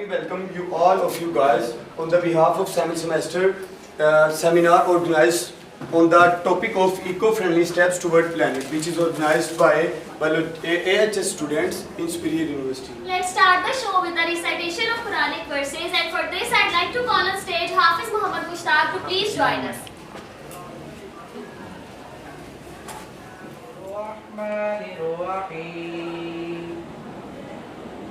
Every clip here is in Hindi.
warmly welcome you all of you guys on the behalf of semester seminar organized on the topic of eco-friendly steps toward planet, which is organized by AHS students in Superior University. Let's start the show with the recitation of Quranic verses, and for this I'd like to call on stage Hafiz Muhammad Mushtaq to please join us.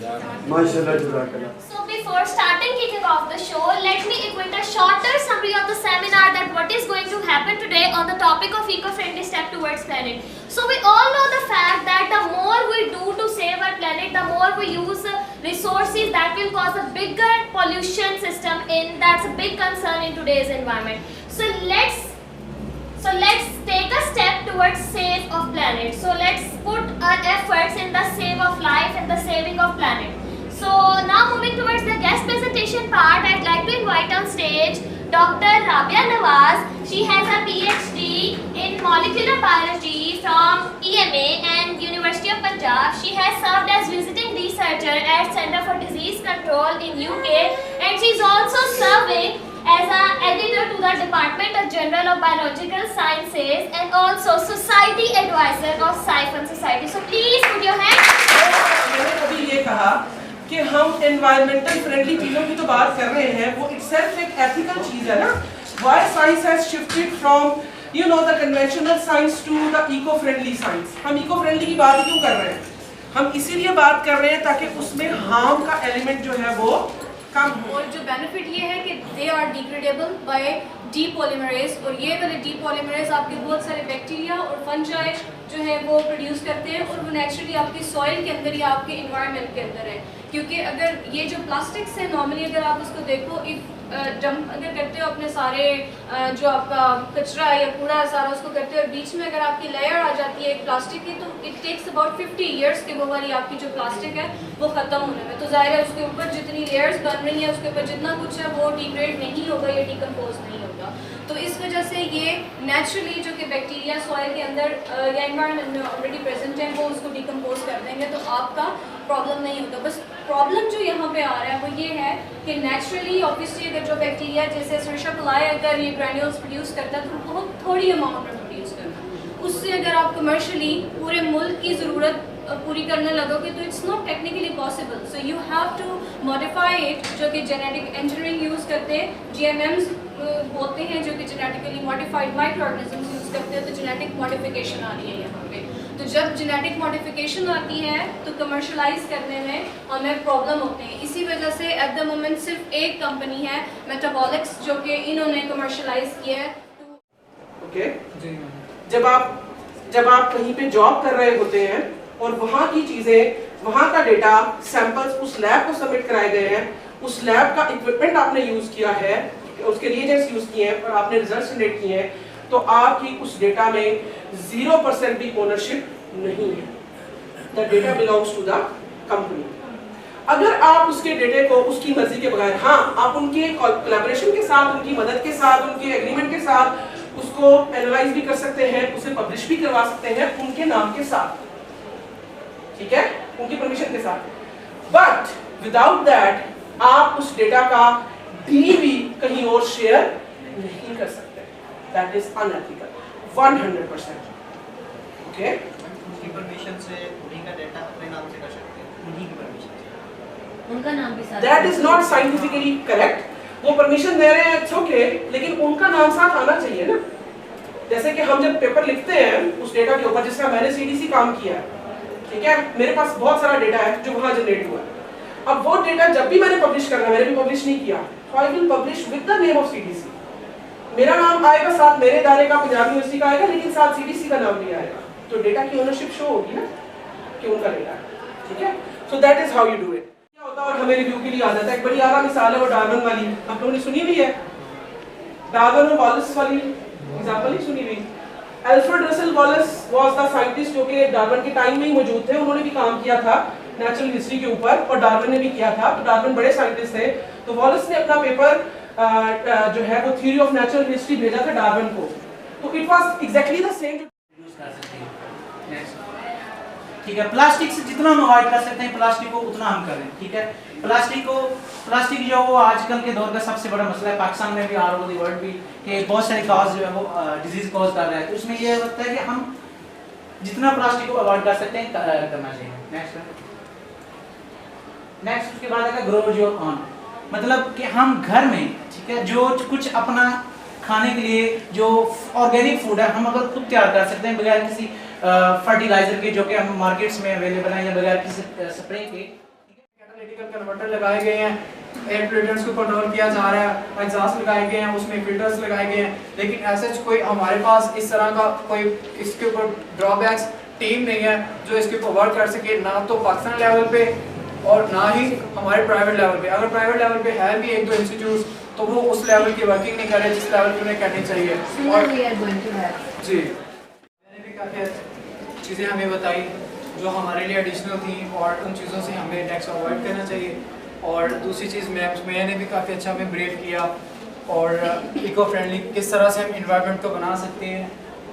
So before starting kicking off the show, let me equate a shorter summary of the seminar that what is going to happen today on the topic of eco-friendly step towards planet. So we all know the fact that the more we do to save our planet, the more we use resources, that will cause a bigger pollution system that's a big concern in today's environment. So let's take a step towards save of planet. So let's put our efforts in the save of life and the saving of planet. So now moving towards the guest presentation part, I'd like to invite on stage Dr. Rabia Nawaz. She has a PhD in molecular biology from EMA and University of Punjab. She has served as visiting researcher at Center for Disease Control in UK, and she is also serving as an editor to the Department of Journal of Biological Sciences and also Society Advisor of Sci-Fi Society. So please put your hands. मैंने अभी ये कहा कि हम environmental friendly चीजों की तो बात कर रहे हैं, वो itself एक ethical चीज है ना. Why science has shifted from the conventional science to the eco-friendly science. हम eco-friendly की बात क्यों कर रहे हैं? हम इसीलिए बात कर रहे हैं ताकि उसमें harm का element जो है वो कम हो. और जो बेनिफिट ये है कि दे आर डिग्रेडेबल बाय डीपॉलीमरेज, और ये वाले डीपॉलीमरेज आपके बहुत सारे बैक्टीरिया और फंजाई जो है वो प्रोड्यूस करते हैं, और वो नेचुरली आपकी सॉइल के अंदर या आपके इन्वायरमेंट के अंदर है. क्योंकि अगर ये जो प्लास्टिक्स है नॉर्मली अगर आप उसको देखो, इफ डंप अगर करते हो अपने सारे जो आपका कचरा है या कूड़ा है सारा उसको करते हो, और बीच में अगर आपकी लेयर आ जाती है एक प्लास्टिक की, तो इट टेक्स अबाउट 50 ईयर्स के वो वाली आपकी जो प्लास्टिक है वो ख़त्म होने में. तो ज़ाहिर है उसके ऊपर जितनी लेयर्स बन रही है उसके ऊपर जितना कुछ है वो डिग्रेड नहीं होगा या डिकम्पोज नहीं होगा. तो इस वजह से ये नेचुरली जो कि बैक्टीरिया सॉइल के अंदर या एनवायरनमेंट में ऑलरेडी प्रेजेंट है वो उसको डिकम्पोज कर देंगे, तो आपका प्रॉब्लम नहीं होगा. बस प्रॉब्लम जो यहाँ पे आ रहा है वो ये है कि नेचुरली ऑब्वियसली अगर जो बैक्टीरिया जैसे सर्शा पलाई अगर ये ग्रैन्यूल्स प्रोड्यूस करता है तो बहुत थोड़ी अमाउंट में प्रोड्यूस करता है, उससे अगर आप कमर्शली पूरे मुल्क की ज़रूरत पूरी करने लगोगे तो it's not technically possible. So you have to modify it, जो कि जेनेटिक इंजीनियरिंग यूज़ करते हैं, GMMs होते हैं जो कि genetically modified micro organisms use करते हैं. तो जेनेटिक मॉडिफिकेशन आ रही है यहाँ पे. तो जब जेनेटिक मॉडिफिकेशन आती है तो कमर्शलाइज करने में हमें प्रॉब्लम होते हैं. इसी वजह से एट द मोमेंट सिर्फ एक कंपनी है मेटाबॉलिक्स जो कि इन्होंने कमर्शलाइज किया है. ओके, जब आप कहीं पे जॉब कर रहे होते हैं और वहाँ की चीज़ें, वहाँ का डेटा, सैंपल्स उस लैब को सबमिट कराए गए हैं, उस लैब का इक्विपमेंट आपने यूज़ किया है, उसके रिएजेंट्स यूज़ किए हैं और आपने रिजल्ट्स जनरेट किए हैं, तो आपकी उस डेटा में 0% भी ओनरशिप नहीं है. The data belongs to the company. अगर आप उसके डेटे को उसकी मर्जी के बगैर, हाँ आप उनके कोलैबोरेशन के साथ, उनकी मदद के साथ, उनके एग्रीमेंट के साथ उसको एनालाइज भी कर सकते हैं, उसे पब्लिश भी करवा सकते हैं उनके नाम के साथ, ठीक है, उनकी परमिशन के साथ. बट विदाउट दैट आप उस डेटा का भी कहीं और शेयर नहीं कर सकते. That is unethical 100%. ओके, उनकी परमिशन से उन्हीं का डेटा अपने नाम से कर सकते हैं, उन्हीं की परमिशन से. उनका नाम भी साथ. That is not scientifically correct. वो परमिशन दे रहे हैं, इट्स ओके, लेकिन उनका नाम साथ आना चाहिए ना. जैसे कि हम जब पेपर लिखते हैं उस डेटा के ऊपर, जिस तरह मैंने CDC काम किया है, ठीक है, मेरे पास बहुत सारा डेटा है जो वहाँ जनरेट हुआ है. अब वो डेटा जब भी मैंने पब्लिश करना है, मैंने भी पब्लिश नहीं किया, तो I will publish with the name of CDC. मेरा नाम आएगा साथ, मेरे इदारे का पंजाब यूनिवर्सिटी का आएगा, लेकिन साथ CDC का नाम भी आएगा. तो डेटा की ओनरशिप शो होगी ना कि उनका डेटा है, ठीक है. So that is how you do it. होता है और हमें रिव्यू के लिए आ जाता है। एक बड़ी आला मिसाल है वो डार्विन वाली, आप लोगों ने सुनी हुई है? डार्विन और वॉलेस वाली एग्जांपल ही सुनी हुई। Alfred Russel Wallace was the scientist जो कि डार्विन के टाइम में ही मौजूद थे। उन्होंने भी काम किया था नेचुरल हिस्ट्री के ऊपर और डार्विन ने भी किया था। तो डार्विन बड़े साइंटिस्ट थे। तो वॉलेस ने अपना पेपर जो है वो थ्योरी ऑफ नेचुरल हिस्ट्री भेजा था डार्विन को। तो it was exactly the same use कर सकते हैं। नेक्स्ट, ठीक है, प्लास्टिक से जितना हम अवॉइड कर सकते हैं प्लास्टिक को उतना हम करें। ठीक है, प्लास्टिक जो वो आजकल के दौर का सबसे बड़ा मसला है। पाकिस्तान में भी ऑल ओवर द वर्ल्ड भी कि बहुत सारे काज जो है वो डिजीज कॉज कर रहा है। तो उसमें ये होता है कि हम जितना प्लास्टिक को अवॉइड कर सकते हैं करना चाहिए। नेक्स्ट उसके बाद है ग्रो योर ऑन, मतलब कि हम घर में, ठीक है, जो कुछ अपना खाने के लिए जो ऑर्गेनिक फूड है हम अगर खुद तैयार कर सकते हैं बगैर किसी फर्टिलाइजर के जो कि हम मार्केट्स में अवेलेबल हैं या बगैर किसी स्प्रे के। कैटालिटिकल कन्वर्टर लगाए गए हैं, एयर पोल्यूटेंट्स को कंट्रोल किया जा रहा है, एग्जॉस्ट लगाए गए हैं, उसमें फिल्टर्स लगाए गए हैं, लेकिन ऐसे कोई हमारे पास इस तरह का कोई इसके ऊपर ड्रॉबैक्स टीम नहीं है जो इसके ऊपर वर्क कर सके, ना तो पाकिस्तान लेवल पे और ना ही हमारे प्राइवेट लेवल पे। अगर प्राइवेट लेवल पे है भी एक दो इंस्टीट्यूट तो वो उस लेवल की वर्किंग नहीं कर रहे जिस लेवल पे उन्हें करनी चाहिए। और जी मैंने भी काफ़ी चीज़ें हमें बताई जो हमारे लिए एडिशनल थी और उन चीज़ों से हमें टैक्स अवॉइड करना चाहिए। और दूसरी चीज़ मैंने भी काफ़ी अच्छा हमें ब्रीफ किया और इको फ्रेंडली किस तरह से हम इन्वायरमेंट को बना सकते हैं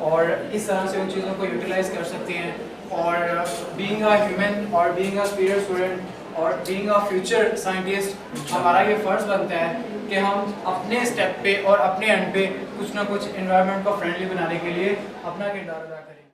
और किस तरह से उन चीज़ों को यूटिलाइज कर सकते हैं। और बीइंग अ ह्यूमन और बीइंग अ स्पिरिट स्टूडेंट और बीइंग अ फ्यूचर साइंटिस्ट हमारा ये फ़र्ज़ बनता है कि हम अपने स्टेप पे और अपने एंड पे कुछ ना कुछ इन्वायरमेंट को फ्रेंडली बनाने के लिए अपना किरदार अदा करें।